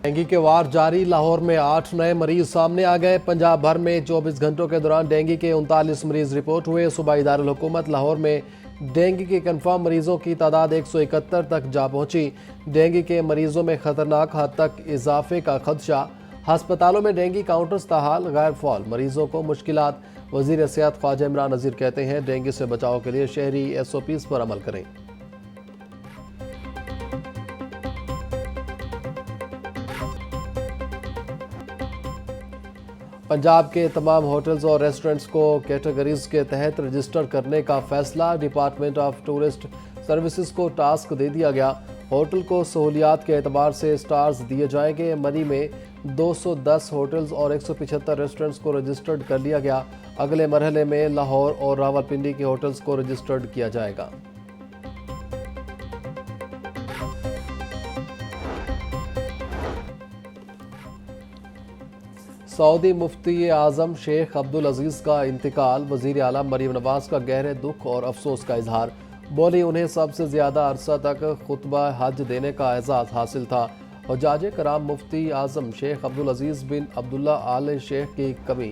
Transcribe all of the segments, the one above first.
Dengue کے وار جاری، لاہور میں 8 نئے مریض سامنے آ گئے۔ پنجاب بھر میں 24 گھنٹوں کے دوران ڈینگی کے 39 مریض رپورٹ ہوئے۔ صوبائی دارالحکومت لاہور میں ڈینگی کے کنفرم مریضوں کی تعداد 171 تک جا پہنچی۔ ڈینگی کے مریضوں میں خطرناک حد تک اضافے کا خدشہ۔ ہسپتالوں میں ڈینگی کاؤنٹرز تاحال غیر فعال، مریضوں کو مشکلات۔ وزیر صحت خواجہ عمران نذیر کہتے ہیں ڈینگی سے بچاؤ کے لیے شہری SOPs پر عمل کریں۔ پنجاب کے تمام ہوٹلز اور ریسٹورنٹس کو کیٹیگریز کے تحت رجسٹر کرنے کا فیصلہ۔ ڈپارٹمنٹ آف ٹورسٹ سروسز کو ٹاسک دے دیا گیا۔ ہوٹل کو سہولیات کے اعتبار سے سٹارز دیے جائیں گے۔ منی میں 210 ہوٹلز اور 175 ریسٹورنٹس کو رجسٹرڈ کر لیا گیا۔ اگلے مرحلے میں لاہور اور راولپنڈی کے ہوٹلز کو رجسٹرڈ کیا جائے گا۔ سعودی مفتی اعظم شیخ عبدالعزیز کا انتقال، وزیر اعلیٰ مریم نواز کا گہرے دکھ اور افسوس کا اظہار۔ بولی انہیں سب سے زیادہ عرصہ تک خطبہ حج دینے کا اعزاز حاصل تھا۔ حجاج کرام مفتی اعظم شیخ عبدالعزیز بن عبداللہ آل شیخ کی کمی۔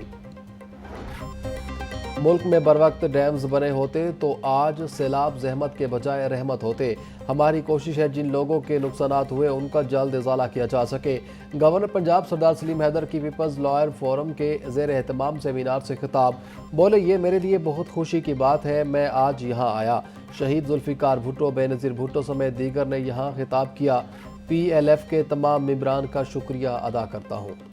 ملک میں بروقت ڈیمز بنے ہوتے تو آج سیلاب زحمت کے بجائے رحمت ہوتے۔ ہماری کوشش ہے جن لوگوں کے نقصانات ہوئے ان کا جلد ازالہ کیا جا سکے۔ گورنر پنجاب سردار سلیم حیدر کی پیپلز لائر فورم کے زیر اہتمام سیمینار سے خطاب۔ بولے یہ میرے لیے بہت خوشی کی بات ہے، میں آج یہاں آیا۔ شہید ذوالفقار بھٹو، بے نظیر بھٹو سمیت دیگر نے یہاں خطاب کیا۔ PLF کے تمام ممبران کا شکریہ ادا کرتا ہوں۔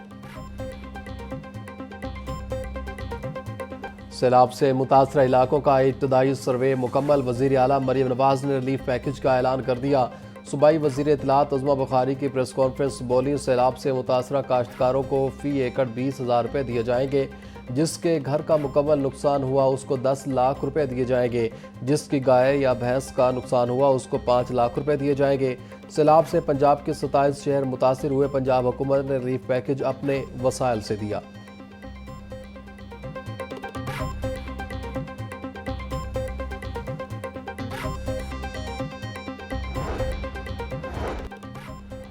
سیلاب سے متاثرہ علاقوں کا ابتدائی سروے مکمل، وزیر اعلیٰ مریم نواز نے ریلیف پیکج کا اعلان کر دیا۔ صوبائی وزیر اطلاعات عظمیٰ بخاری کی پریس کانفرنس۔ بولی سیلاب سے متاثرہ کاشتکاروں کو فی ایکڑ 20,000 روپے دیے جائیں گے۔ جس کے گھر کا مکمل نقصان ہوا اس کو 10 لاکھ روپے دیے جائیں گے۔ جس کی گائے یا بھینس کا نقصان ہوا اس کو 5 لاکھ روپے دیے جائیں گے۔ سیلاب سے پنجاب کے 27 شہر متاثر ہوئے۔ پنجاب حکومت نے ریلیف پیکج اپنے وسائل سے دیا۔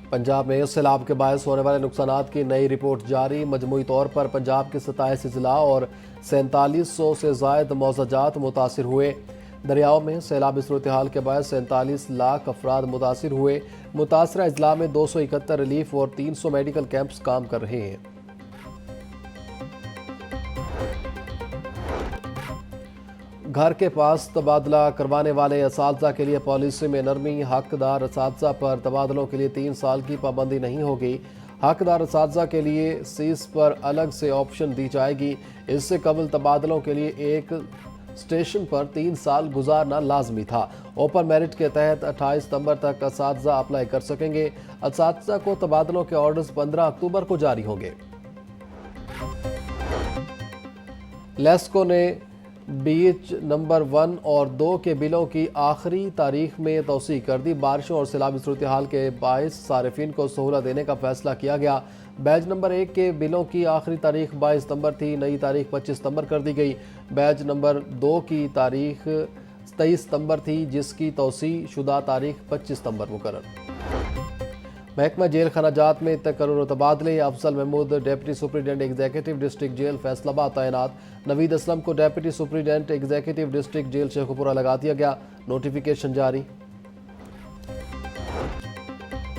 پنجاب میں سیلاب کے باعث ہونے والے نقصانات کی نئی رپورٹ جاری۔ مجموعی طور پر پنجاب کے 27 اضلاع اور 4700 سے زائد موضوعات متاثر ہوئے۔ دریاؤں میں سیلابی صورتحال کے باعث 47 لاکھ افراد متاثر ہوئے۔ متاثرہ اضلاع میں 271 ریلیف اور 300 میڈیکل کیمپس کام کر رہے ہیں۔ گھر کے پاس تبادلہ کروانے والے اساتذہ کے لیے پالیسی میں نرمی۔ حقدار اساتذہ پر تبادلوں کے لیے 3 سال کی پابندی نہیں ہوگی۔ حقدار اساتذہ کے لیے سیس پر الگ سے آپشن دی جائے گی۔ اس سے قبل تبادلوں کے لیے ایک اسٹیشن پر 3 سال گزارنا لازمی تھا۔ اوپن میرٹ کے تحت 28 ستمبر تک اساتذہ اپلائی کر سکیں گے۔ اساتذہ کو تبادلوں کے آرڈرز 15 اکتوبر کو جاری ہوں گے۔ لیسکو نے بیچ نمبر 1 اور 2 کے بلوں کی آخری تاریخ میں توسیع کر دی۔ بارشوں اور سیلابی صورتحال کے باعث صارفین کو سہولت دینے کا فیصلہ کیا گیا۔ بیچ نمبر 1 کے بلوں کی آخری تاریخ 22 ستمبر تھی، نئی تاریخ 25 ستمبر کر دی گئی۔ بیچ نمبر 2 کی تاریخ 23 ستمبر تھی، جس کی توسیع شدہ تاریخ 25 ستمبر مقرر۔ محکمہ جیل خانہ جات میں تقرر و تبادلے۔ Afzal Mahmood deputy superintendent executive district jail Faisalabad تعینات۔ نوید اسلم کو deputy superintendent executive district jail Sheikhupura لگا دیا گیا۔ نوٹیفیکیشن جاری۔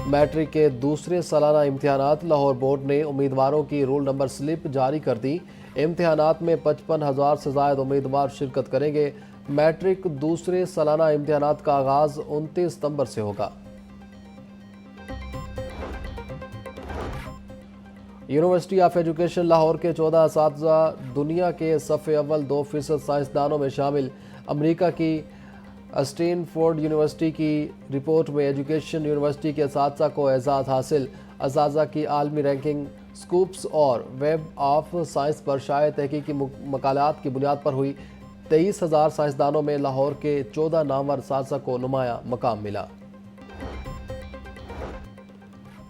میٹرک کے دوسرے سالانہ امتحانات۔ لاہور بورڈ نے امیدواروں کی رول نمبر سلپ جاری کر دی۔ امتحانات میں 55,000 سے زائد امیدوار شرکت کریں گے۔ میٹرک دوسرے سالانہ امتحانات کا آغاز 29 ستمبر سے ہوگا۔ یونیورسٹی آف ایجوکیشن لاہور کے 14 اساتذہ دنیا کے صف اول 2% سائنسدانوں میں شامل۔ امریکہ کی اسٹین فورڈ یونیورسٹی کی رپورٹ میں ایجوکیشن یونیورسٹی کے اساتذہ کو اعزاز حاصل۔ اساتذہ کی عالمی رینکنگ سکوپس اور ویب آف سائنس پر شائع تحقیقی مقالات کی بنیاد پر ہوئی۔ 23,000 سائنسدانوں میں لاہور کے 14 نامور اساتذہ کو نمایاں مقام ملا۔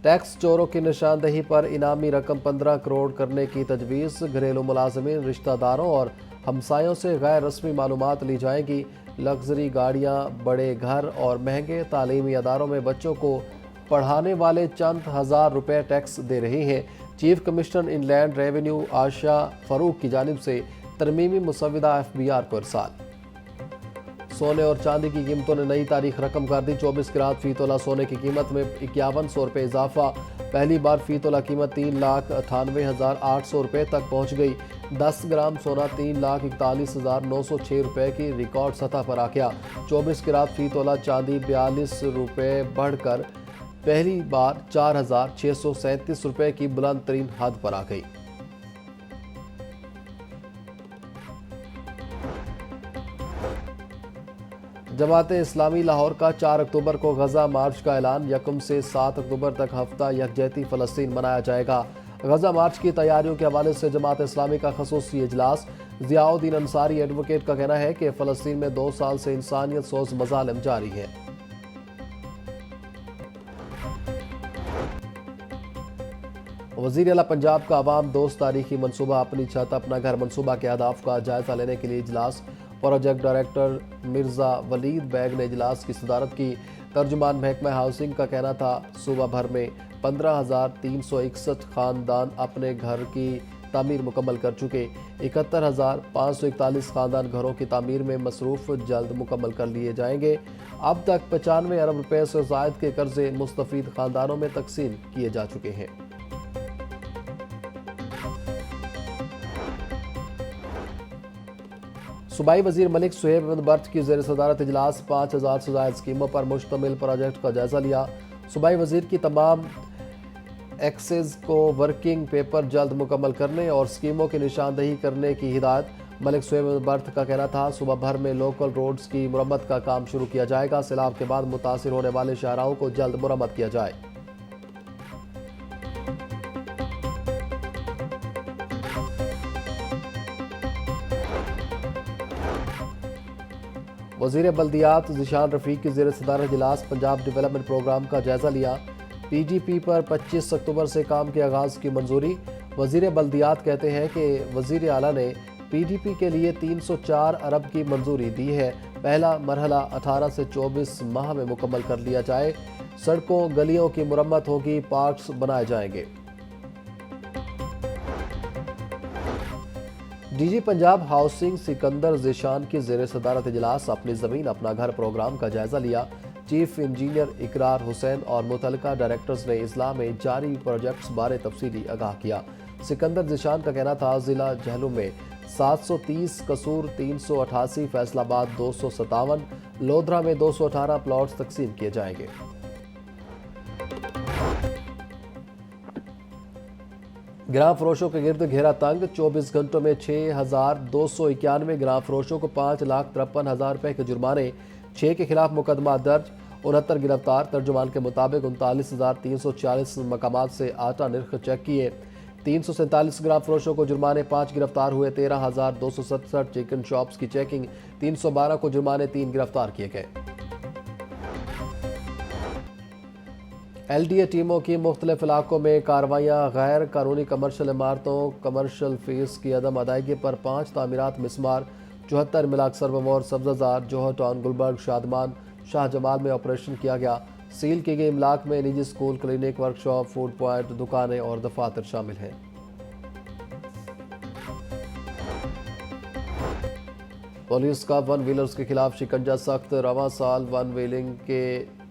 ٹیکس چوروں کی نشاندہی پر انعامی رقم 15 کروڑ کرنے کی تجویز۔ گھریلو ملازمین، رشتہ داروں اور ہمسایوں سے غیر رسمی معلومات لی جائیں گی۔ لگژری گاڑیاں، بڑے گھر اور مہنگے تعلیمی اداروں میں بچوں کو پڑھانے والے چند ہزار روپے ٹیکس دے رہے ہیں۔ چیف کمشنر ان لینڈ ریونیو عائشہ فاروق کی جانب سے ترمیمی مسودہ FBR کو ارسال۔ سونے اور چاندی کی قیمتوں نے نئی تاریخ رقم کر دی۔ 24 کیرات فی تولہ سونے کی قیمت میں 5100 روپے اضافہ۔ پہلی بار فی تولہ قیمت 3,98,800 روپے تک پہنچ گئی۔ 10 گرام سونا 3,41,906 روپے کی ریکارڈ سطح پر آ گیا۔ 24 کیرات فی تولہ چاندی 42 روپے بڑھ کر پہلی بار 4,637 روپے کی بلند ترین حد پر آ گئی۔ جماعت اسلامی لاہور کا 4 اکتوبر کو غزہ مارچ کا اعلان۔ 1 سے 7 اکتوبر تک ہفتہ یکجہتی فلسطین منایا جائے گا۔ غزہ مارچ کی تیاریوں کے حوالے سے جماعت اسلامی کا خصوصی اجلاس۔ ضیاء الدین انصاری ایڈوکیٹ کا کہنا ہے کہ فلسطین میں 2 سال سے انسانیت سوز مظالم جاری ہیں۔ وزیر اعلیٰ پنجاب کا عوام دوست تاریخی منصوبہ اپنی چھت اپنا گھر منصوبہ کے اہداف کا جائزہ لینے کے لیے اجلاس۔ پروجیکٹ ڈائریکٹر مرزا ولید بیگ نے اجلاس کی صدارت کی۔ ترجمان محکمہ ہاؤسنگ کا کہنا تھا صوبہ بھر میں 15,361 خاندان اپنے گھر کی تعمیر مکمل کر چکے۔ 71,541 خاندان گھروں کی تعمیر میں مصروف، جلد مکمل کر لیے جائیں گے۔ اب تک 95 ارب روپے سے زائد کے قرضے مستفید خاندانوں میں تقسیم کیے جا چکے ہیں۔ صوبائی وزیر ملک صہیب احمد بٹ کی زیر صدارت اجلاس 5,000 سے زائد اسکیموں پر مشتمل پروجیکٹ کا جائزہ لیا۔ صوبائی وزیر کی تمام ایکسیز کو ورکنگ پیپر جلد مکمل کرنے اور اسکیموں کی نشاندہی کرنے کی ہدایت۔ ملک صہیب احمد بٹ کا کہنا تھا صوبہ بھر میں لوکل روڈز کی مرمت کا کام شروع کیا جائے گا۔ سیلاب کے بعد متاثر ہونے والے شاہراہوں کو جلد مرمت کیا جائے۔ وزیر بلدیات ذیشان رفیق کی زیر صدارت اجلاس پنجاب ڈیولپمنٹ پروگرام کا جائزہ لیا۔ PDP پر 25 اکتوبر سے کام کے آغاز کی منظوری۔ وزیر بلدیات کہتے ہیں کہ وزیر اعلیٰ نے PDP کے لیے 304 ارب کی منظوری دی ہے۔ پہلا مرحلہ 18 سے 24 ماہ میں مکمل کر لیا جائے۔ سڑکوں گلیوں کی مرمت ہوگی، پارکس بنائے جائیں گے۔ DG پنجاب ہاؤسنگ سکندر ذیشان کی زیر صدارت اجلاس اپنی زمین اپنا گھر پروگرام کا جائزہ لیا۔ چیف انجینئر اقرار حسین اور متعلقہ ڈائریکٹرز نے اضلاع میں جاری پروجیکٹس بارے تفصیلی آگاہ کیا۔ سکندر ذیشان کا کہنا تھا ضلع جہلم میں 730 قصور 388، فیصل آباد 257، لودھرا میں 218 پلاٹس تقسیم کیے جائیں گے۔ گراں فروشوں کے گرد گھیرا تنگ، 24 گھنٹوں میں 6,291 گراں فروشوں کو 5,53,000 روپے کے جرمانے، 6 کے خلاف مقدمہ درج، 69 گرفتار۔ ترجمان کے مطابق 39,340 مقامات سے آٹا نرخ چیک کیے۔ 347 گراں فروشوں کو جرمانے، 5 گرفتار ہوئے۔ 13,267 چکن شاپس کی چیکنگ، 312 کو جرمانے، 3 گرفتار کیے گئے۔ LDA ٹیموں کی مختلف علاقوں میں کارروائیاں۔ غیر قانونی کمرشل عمارتوں کمرشل فیس کی عدم ادائیگی پر 5 تعمیرات مسمار، 74 ملاک سربمور، سبزہ زار، جوہر ٹاؤن، گلبرگ، شادمان، شاہ جمال میں آپریشن کیا گیا۔ سیل کی گئی املاک میں نجی school, clinic, workshop, food point, دکانیں اور دفاتر شامل ہیں۔ پولیس کا ون ویلرز کے خلاف شکنجہ سخت، رواں سال ون ویلنگ کے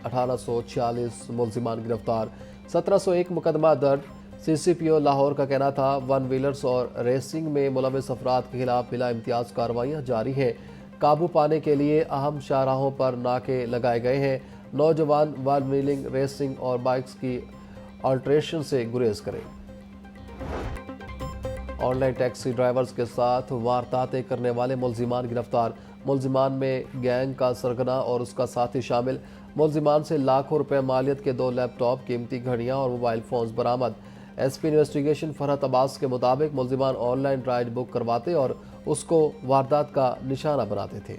1846 ملزمان گرفتار، 1701 مقدمہ درج۔ CCPO لاہور کا کہنا تھا ون ویلرز اور ریسنگ میں ملوث افراد کے خلاف بلا امتیاز کارروائیاں جاری ہیں۔ قابو پانے کے لیے اہم شاہراہوں پر ناکے لگائے گئے ہیں۔ نوجوان ون ویلنگ، ریسنگ اور بائکس کی آلٹریشن سے گریز کریں۔ آن لائن ٹیکسی ڈرائیورز کے ساتھ وارداتیں کرنے والے ملزمان گرفتار، ملزمان میں گینگ کا سرغنہ اور اس کا ساتھی شامل۔ ملزمان سے لاکھوں روپے مالیت کے 2 لیپ ٹاپ، قیمتی گھڑیاں اور موبائل فونز برآمد۔ SP انویسٹیگیشن فرحت عباس کے مطابق ملزمان آن لائن رائڈ بک کرواتے اور اس کو واردات کا نشانہ بناتے تھے۔